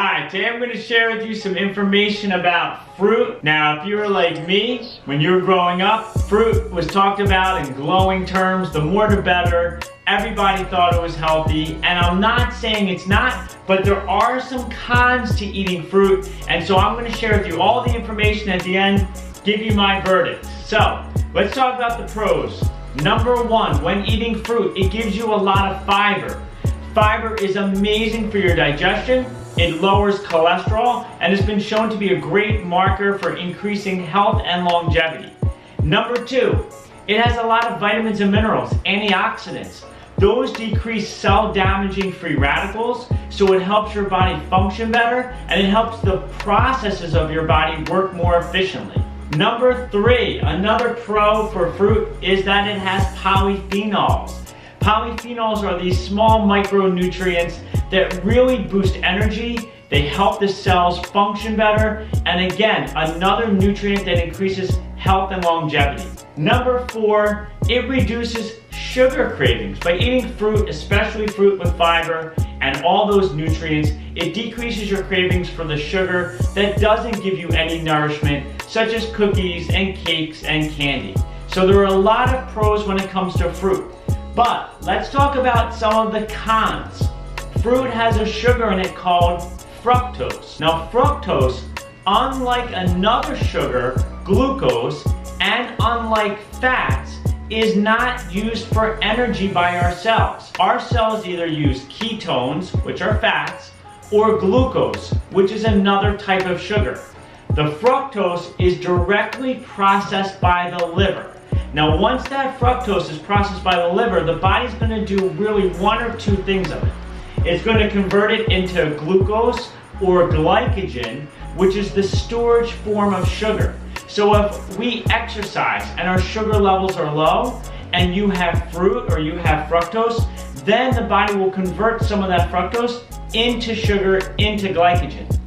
Hi, today I'm going to share with you some information about fruit. Now, if you were like me, when you were growing up, fruit was talked about in glowing terms, the more the better. Everybody thought it was healthy, and I'm not saying it's not, but there are some cons to eating fruit, and so I'm going to share with you all the information at the end, give you my verdict. So, let's talk about the pros. Number one, when eating fruit, it gives you a lot of fiber. Fiber is amazing for your digestion. It lowers cholesterol and has been shown to be a great marker for increasing health and longevity. Number two, it has a lot of vitamins and minerals, antioxidants. Those decrease cell-damaging free radicals, so it helps your body function better and it helps the processes of your body work more efficiently. Number three, another pro for fruit is that it has polyphenols. Polyphenols are these small micronutrients that really boost energy. They help the cells function better. And again, another nutrient that increases health and longevity. Number four, it reduces sugar cravings. By eating fruit, especially fruit with fiber and all those nutrients, it decreases your cravings for the sugar that doesn't give you any nourishment, such as cookies and cakes and candy. So there are a lot of pros when it comes to fruit. But let's talk about some of the cons. Fruit has a sugar in it called fructose. Now fructose, unlike another sugar, glucose, and unlike fats, is not used for energy by our cells. Our cells either use ketones, which are fats, or glucose, which is another type of sugar. The fructose is directly processed by the liver. Now, once that fructose is processed by the liver, the body's going to do really one or two things of it. It's going to convert it into glucose or glycogen, which is the storage form of sugar. So if we exercise and our sugar levels are low, and you have fruit or you have fructose, then the body will convert some of that fructose into sugar, into glycogen.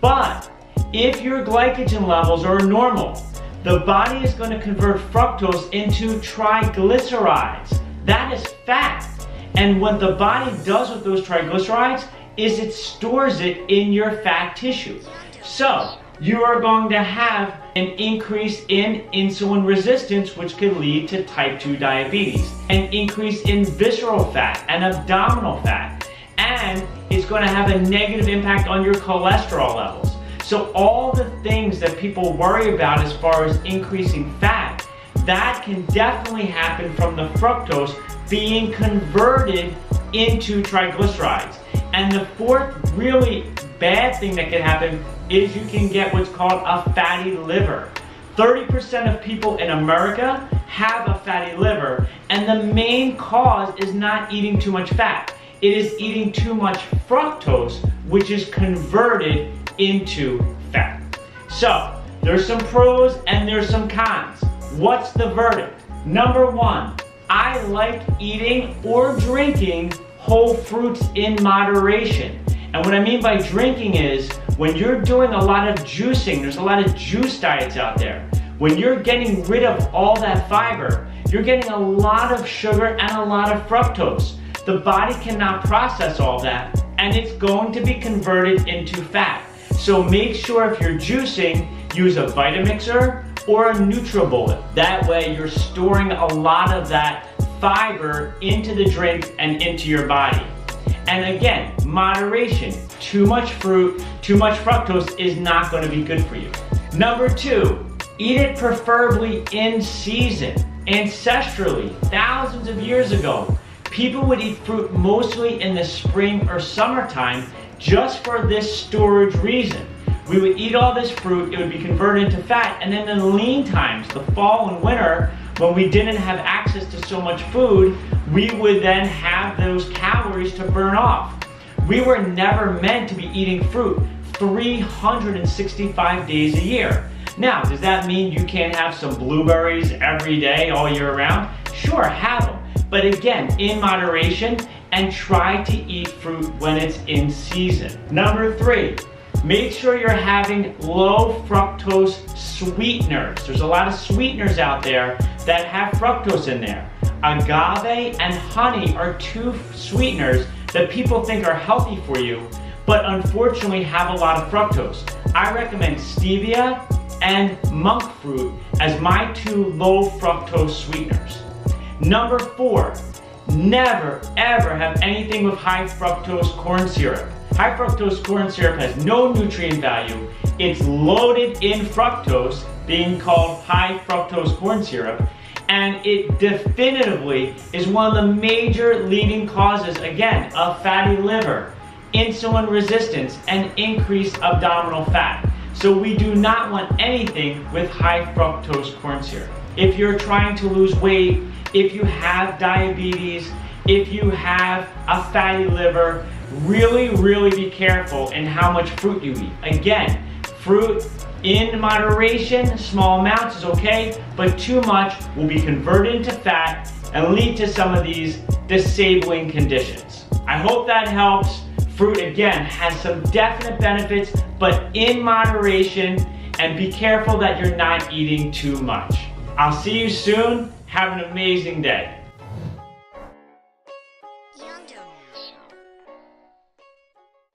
But if your glycogen levels are normal, the body is going to convert fructose into triglycerides. That is fat. And what the body does with those triglycerides is it stores it in your fat tissue. So you are going to have an increase in insulin resistance, which could lead to type 2 diabetes, an increase in visceral fat and abdominal fat, and it's going to have a negative impact on your cholesterol levels. So all the things that people worry about as far as increasing fat, that can definitely happen from the fructose being converted into triglycerides. And the fourth really bad thing that can happen is you can get what's called a fatty liver. 30% of people in America have a fatty liver, and the main cause is not eating too much fat. It is eating too much fructose, which is converted into fat. So, there's some pros and there's some cons. What's the verdict? Number one, I like eating or drinking whole fruits in moderation. And what I mean by drinking is, when you're doing a lot of juicing, there's a lot of juice diets out there. When you're getting rid of all that fiber, you're getting a lot of sugar and a lot of fructose. The body cannot process all that, and it's going to be converted into fat. So make sure if you're juicing, use a Vitamixer or a NutriBullet. That way you're storing a lot of that fiber into the drink and into your body. And again, moderation. Too much fruit, too much fructose is not going to be good for you. Number two, eat it preferably in season. Ancestrally, thousands of years ago, people would eat fruit mostly in the spring or summertime just for this storage reason. We would eat all this fruit, it would be converted into fat, and then in the lean times, the fall and winter, when we didn't have access to so much food, we would then have those calories to burn off. We were never meant to be eating fruit 365 days a year. Now, does that mean you can't have some blueberries every day, all year round? Sure, have them. But again, in moderation, and try to eat fruit when it's in season. Number three, make sure you're having low fructose sweeteners. There's a lot of sweeteners out there that have fructose in there. Agave and honey are two sweeteners that people think are healthy for you, but unfortunately have a lot of fructose. I recommend stevia and monk fruit as my 2 low fructose sweeteners. Number 4, never ever have anything with high fructose corn syrup. High fructose corn syrup has no nutrient value. It's loaded in fructose, being called high fructose corn syrup, and it definitively is one of the major leading causes, again, of fatty liver, insulin resistance, and increased abdominal fat. So we do not want anything with high fructose corn syrup. If you're trying to lose weight, if you have diabetes, if you have a fatty liver, really be careful in how much fruit you eat. Again, fruit in moderation, small amounts is okay, but too much will be converted into fat and lead to some of these disabling conditions. I hope that helps. Fruit, again, has some definite benefits, but in moderation, and be careful that you're not eating too much. I'll see you soon. Have an amazing day.